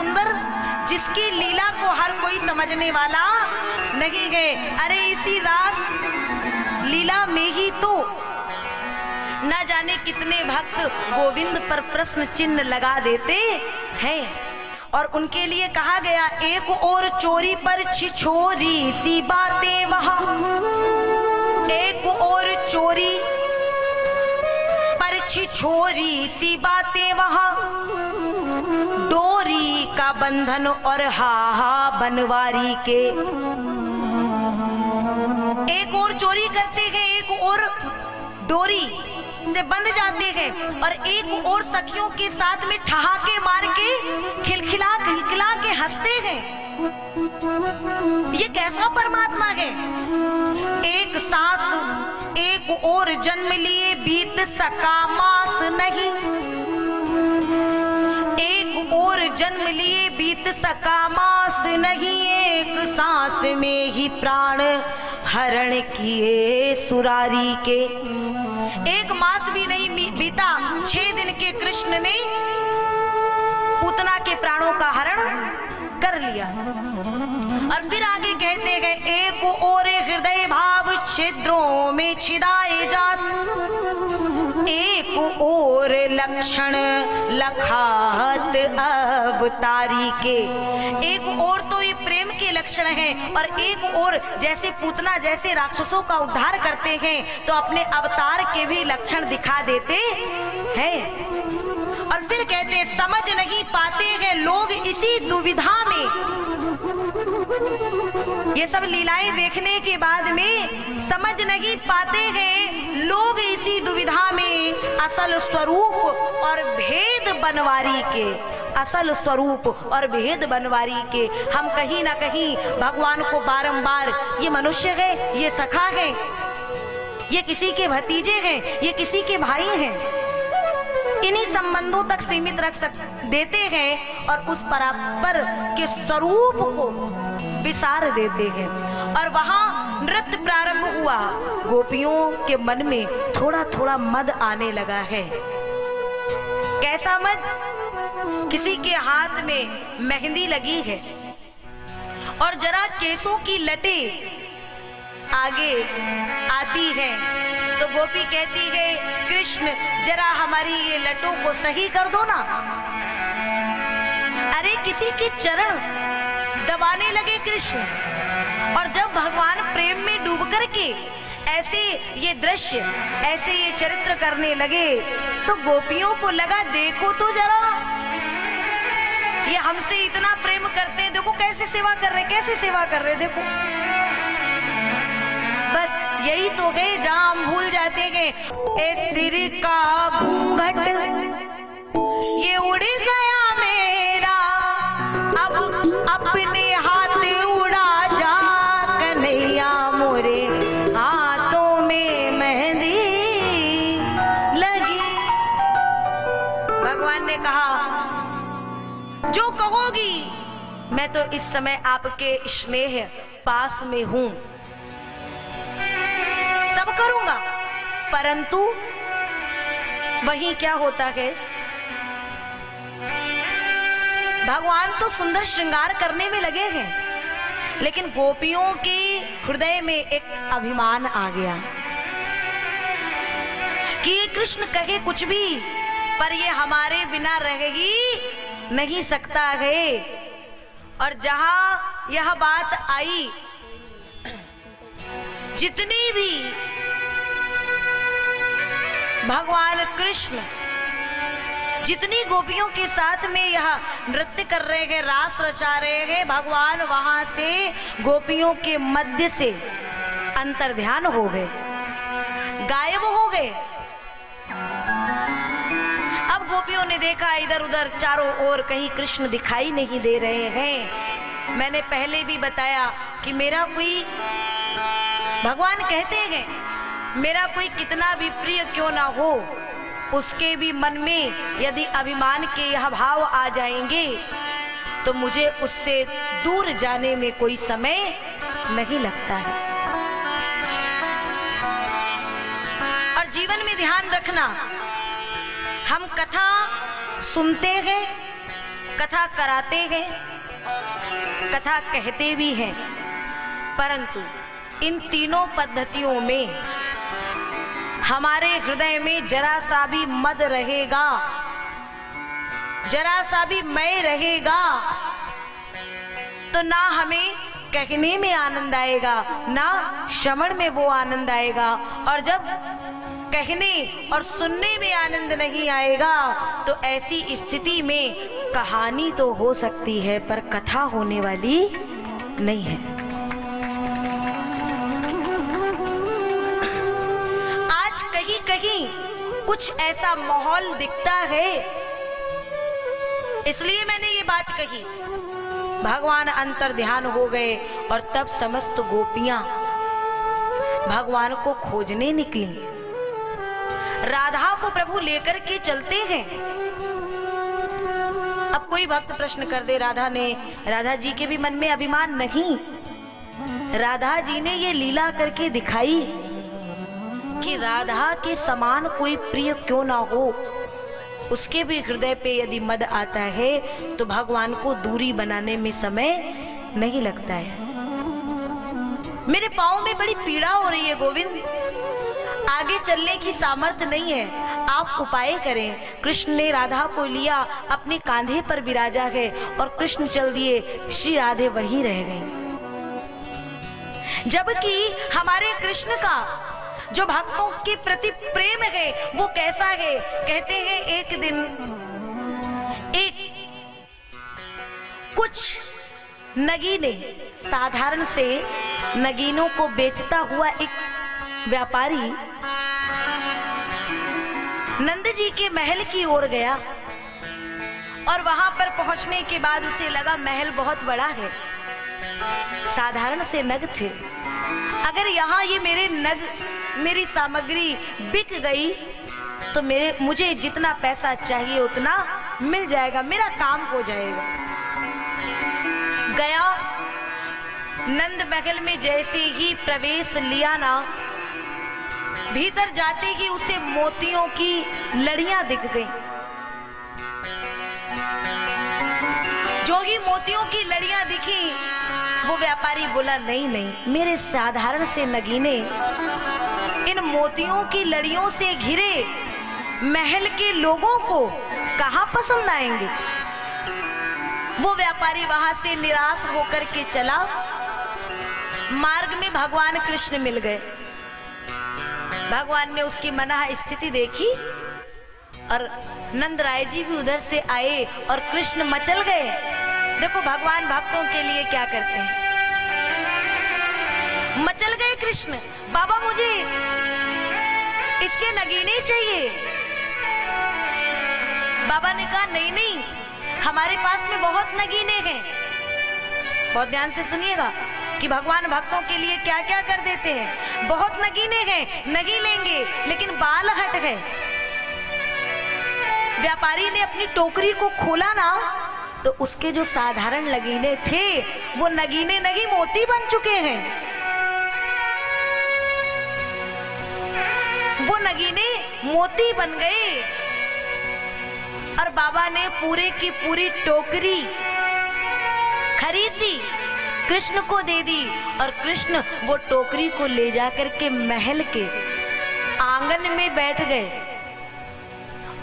सुंदर जिसकी लीला को हर कोई समझने वाला नहीं है। अरे इसी रास लीला में ही तो न जाने कितने भक्त गोविंद पर प्रश्न चिन्ह लगा देते हैं। और उनके लिए कहा गया, एक और चोरी पर छिछोरी सी बातें वहां, एक और चोरी पर छिछोरी सी बातें वहां, डोरी का बंधन और हाहा बनवारी के। एक और चोरी करते हैं, एक और डोरी से बंध जाते हैं और एक और सखियों के साथ में ठहाके मार के खिलखिला खिलखिला के हंसते हैं। ये कैसा परमात्मा है? एक सांस एक और जन्म लिए बीत सका मास नहीं, एक और जन्म लिए बीत सका मास नहीं, एक सांस में ही प्राण हरण किए सुरारी के। एक मास भी नहीं बीता, 6 दिन के कृष्ण ने पूतना के प्राणों का हरण कर लिया। और फिर आगे कहते गए, एक और हृदय भाव छिद्रों में छिदाए जात, एक और लक्षण लखात अवतारी के। एक और तो ये प्रेम के लक्षण हैं और एक और जैसे पूतना जैसे राक्षसों का उद्धार करते हैं तो अपने अवतार के भी लक्षण दिखा देते हैं। और फिर कहते, समझ नहीं पाते हैं लोग इसी दुविधा में। ये सब लीलाएं देखने के बाद में समझ नहीं पाते हैं लोग इसी दुविधा में, असल स्वरूप और भेद बनवारी के, असल स्वरूप और भेद बनवारी के। हम कहीं ना कहीं भगवान को बारंबार, ये मनुष्य है, ये सखा है, ये किसी के भतीजे हैं, ये किसी के भाई हैं, इन्हीं संबंधों तक सीमित रख देते हैं और उस परापर के स्वरूप को विसार देते हैं। और वहां नृत्य प्रारंभ हुआ। गोपियों के मन में थोड़ा थोड़ा मद आने लगा है। कैसा मद? किसी के हाथ में मेहंदी लगी है और जरा केसों की लटें आगे आती है तो गोपी कहती है, कृष्ण जरा हमारी ये लटों को सही कर दो ना। अरे किसी के चरण दबाने लगे कृष्ण। और जब भगवान प्रेम में डूब करके ऐसे ये दृश्य, ऐसे ये चरित्र करने लगे तो गोपियों को लगा, देखो तो जरा, ये हमसे इतना प्रेम करते हैं, देखो कैसे सेवा कर रहे, कैसे सेवा कर रहे, देखो। बस यही तो है जहां हम भूल जाते हैं। ए सिर का घूंघट ये उड़ गया मेरा, अब अपने हाथ उड़ा जा कन्हैया, मोरे हाथों में मेहंदी लगी। भगवान ने कहा, जो कहोगी, मैं तो इस समय आपके स्नेह पास में हूं, सब करूंगा। परंतु वही क्या होता है, भगवान तो सुंदर श्रृंगार करने में लगे हैं, लेकिन गोपियों के हृदय में एक अभिमान आ गया कि ये कृष्ण कहे कुछ भी, पर ये हमारे बिना रह ही नहीं सकता है। और जहां यह बात आई, जितनी भी भगवान कृष्ण जितनी गोपियों के साथ में यह नृत्य कर रहे हैं, रास रचा रहे हैं, भगवान वहां से गोपियों के मध्य से अंतर्ध्यान हो गए, गायब हो गए। अब गोपियों ने देखा इधर उधर चारों ओर कहीं कृष्ण दिखाई नहीं दे रहे हैं। मैंने पहले भी बताया कि मेरा कोई, भगवान कहते हैं, मेरा कोई कितना भी प्रिय क्यों ना हो, उसके भी मन में यदि अभिमान के यह भाव आ जाएंगे तो मुझे उससे दूर जाने में कोई समय नहीं लगता है। और जीवन में ध्यान रखना, हम कथा सुनते हैं, कथा कराते हैं, कथा कहते भी हैं, परंतु इन तीनों पद्धतियों में हमारे हृदय में जरा सा भी मद रहेगा, जरा सा भी मैं रहेगा, तो ना हमें कहने में आनंद आएगा, ना श्रवण में वो आनंद आएगा। और जब कहने और सुनने में आनंद नहीं आएगा तो ऐसी स्थिति में कहानी तो हो सकती है पर कथा होने वाली नहीं है। आज कहीं कहीं कुछ ऐसा माहौल दिखता है, इसलिए मैंने ये बात कही। भगवान अंतर ध्यान हो गए और तब समस्त गोपियां भगवान को खोजने निकली। राधा को प्रभु लेकर के चलते हैं। अब कोई भक्त प्रश्न कर दे, राधा जी के भी मन में अभिमान नहीं? राधा जी ने ये लीला करके दिखाई कि राधा के समान कोई प्रिय क्यों ना हो। उसके भी हृदय पे यदि मद आता है तो भगवान को दूरी बनाने में समय नहीं लगता है। मेरे पाँव में बड़ी पीड़ा हो रही है गोविंद, आगे चलने की सामर्थ्य नहीं है, आप उपाय करें। कृष्ण ने राधा को लिया, अपने कांधे पर बिराजा है और कृष्ण चल दिए, श्री राधे वहीं रह गई। जबकि हमारे कृष्ण का जो भक्तों के प्रति प्रेम है वो कैसा है? कहते हैं एक दिन एक कुछ नगीने, साधारण से नगीनों को बेचता हुआ एक व्यापारी नंद जी के महल की ओर गया और वहां पर पहुंचने के बाद उसे लगा महल बहुत बड़ा है। साधारण से नग थे, अगर यहाँ ये मेरे नग, मेरी सामग्री बिक गई तो मुझे जितना पैसा चाहिए उतना मिल जाएगा, मेरा काम हो जाएगा। गया, नंद महल में जैसे ही प्रवेश लिया ना, भीतर जाते ही उसे मोतियों की लड़ियां दिख गई। जो ही मोतियों की लड़ियां दिखी, वो व्यापारी बोला नहीं, मेरे साधारण से नगीने इन मोतियों की लड़ियों से घिरे महल के लोगों को कहां पसंद आएंगे। वो व्यापारी वहां से निराश होकर के चला। मार्ग में भगवान कृष्ण मिल गए। भगवान ने उसकी मनाह स्थिति देखी और नंद राय जी भी उधर से आए और कृष्ण मचल गए। देखो भगवान भक्तों के लिए क्या करते हैं, मचल गए कृष्ण। बाबा मुझे इसके नगीने चाहिए। बाबा ने कहा नहीं, हमारे पास में बहुत नगीने हैं। बहुत ध्यान से सुनिएगा कि भगवान भक्तों के लिए क्या क्या कर देते हैं। बहुत नगीने हैं, नगी लेंगे, लेकिन बाल हट है। व्यापारी ने अपनी टोकरी को खोला ना, तो उसके जो साधारण नगीने थे वो नगीने नगी मोती बन चुके हैं। वो नगीने मोती बन गए और बाबा ने पूरे की पूरी टोकरी खरीदी, कृष्ण को दे दी और कृष्ण वो टोकरी को ले जाकर के महल के आंगन में बैठ गए।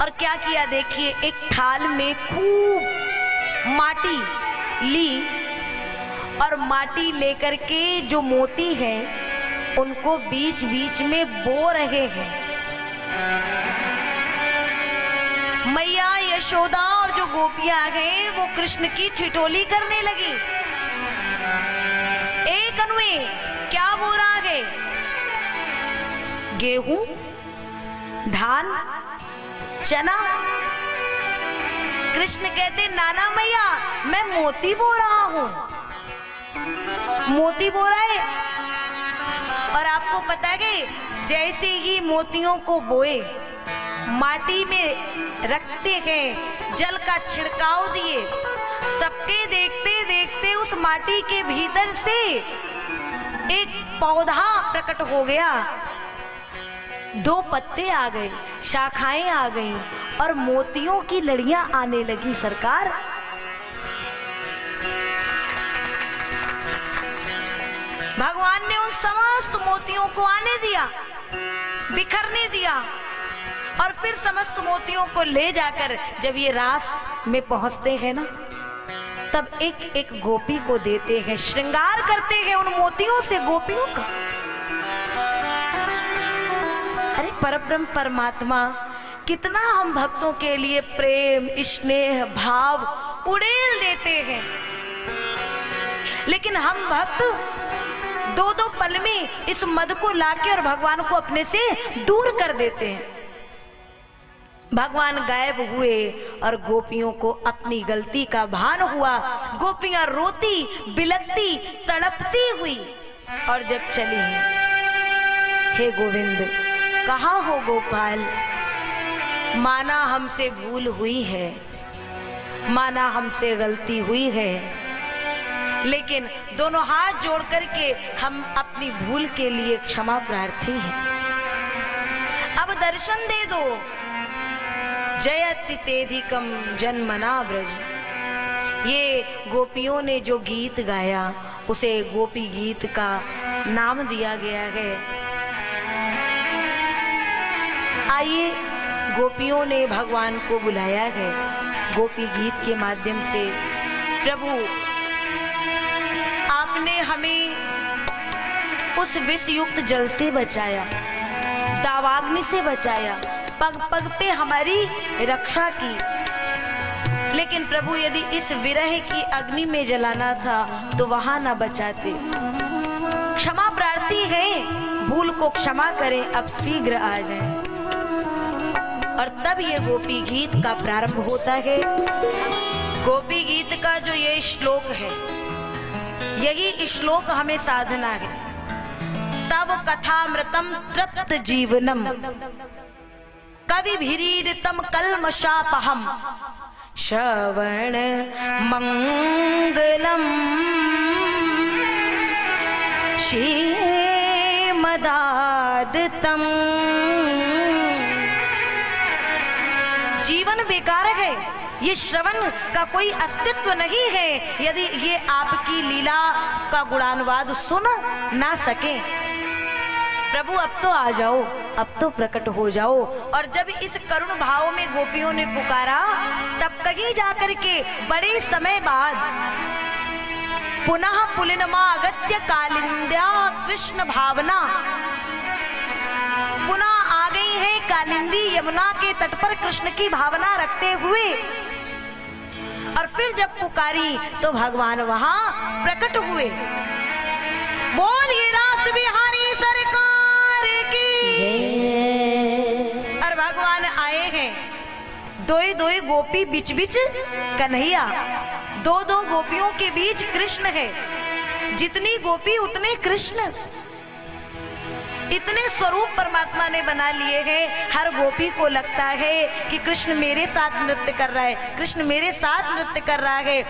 और क्या किया देखिए, एक थाल में खूब माटी ली और माटी लेकर के जो मोती हैं उनको बीच बीच में बो रहे हैं। मैया यशोदा और जो गोपियां हैं वो कृष्ण की ठिठोली करने लगी। एक अनुए क्या बो रहा है? गेहूं, धान, चना। कृष्ण कहते नाना मैया मैं मोती बो रहा हूं। मोती बो रहा है और आपको पता है जैसे ही मोतियों को बोए माटी में रखते हैं, जल का छिड़काव दिए, सबके देखते देखते उस माटी के भीतर से एक पौधा प्रकट हो गया। 2 पत्ते आ गए, शाखाएं आ गई और मोतियों की लड़ियां आने लगी। सरकार समस्त मोतियों को आने दिया, बिखरने दिया, और फिर समस्त मोतियों को ले जाकर जब ये रास में पहुंचते हैं ना, तब एक एक गोपी को देते हैं, श्रृंगार करते हैं उन मोतियों से गोपियों का। अरे परब्रह्म परमात्मा कितना हम भक्तों के लिए प्रेम, स्नेह, भाव उड़ेल देते हैं, लेकिन हम भक्त दो दो पल में इस मद को लाके और भगवान को अपने से दूर कर देते हैं। भगवान गायब हुए और गोपियों को अपनी गलती का भान हुआ। गोपियां रोती, बिलखती, तड़पती हुई और जब चली, हे गोविंद कहाँ हो गोपाल, माना हमसे भूल हुई है, माना हमसे गलती हुई है, लेकिन दोनों हाथ जोड़ करके हम अपनी भूल के लिए क्षमा प्रार्थी हैं। अब दर्शन दे दो। जयति तेधिकम जन्मना ब्रज। ये गोपियों ने जो गीत गाया उसे गोपी गीत का नाम दिया गया है। आइए, गोपियों ने भगवान को बुलाया है गोपी गीत के माध्यम से। प्रभु आपने हमें उस विष युक्त जल से बचाया, दावाग्नि से बचाया, पग पग पे हमारी रक्षा की, लेकिन प्रभु यदि इस विरह की अग्नि में जलाना था तो वहां ना बचाते। क्षमा प्रार्थी है, भूल को क्षमा करें, अब शीघ्र आ जाएं। और तब ये गोपी गीत का प्रारंभ होता है। गोपी गीत का जो ये श्लोक है, यही श्लोक हमें साधना है। तब कथामृतम तृप्त जीवनम कवि भीरीडतम कल्मषापहम श्रवण मंगलम श्रीमदादतम। जीवन बेकार है, ये श्रवण का कोई अस्तित्व नहीं है यदि ये आपकी लीला का गुणानुवाद सुन ना सके। प्रभु अब तो आ जाओ, अब तो प्रकट हो जाओ। और जब इस करुण भाव में गोपियों ने पुकारा, तब कहीं जाकर के बड़े समय बाद पुनः पुलिनमा अगत्य कालिंद्या कृष्ण भावना, पुनः आ गई है कालिंदी यमुना के तट पर कृष्ण की भावना रखते हुए। और फिर जब पुकारी तो भगवान वहां प्रकट हुए। बोलिए रास बिहारी सरकार की। और भगवान आए हैं, दोई दोई गोपी बीच बीच कन्हैया, दो दो गोपियों के बीच कृष्ण है। जितनी गोपी उतने कृष्ण, इतने स्वरूप परमात्मा ने बना लिए हैं। हर गोपी को लगता है कि कृष्ण मेरे साथ नृत्य कर रहा है, कृष्ण मेरे साथ नृत्य कर रहा है।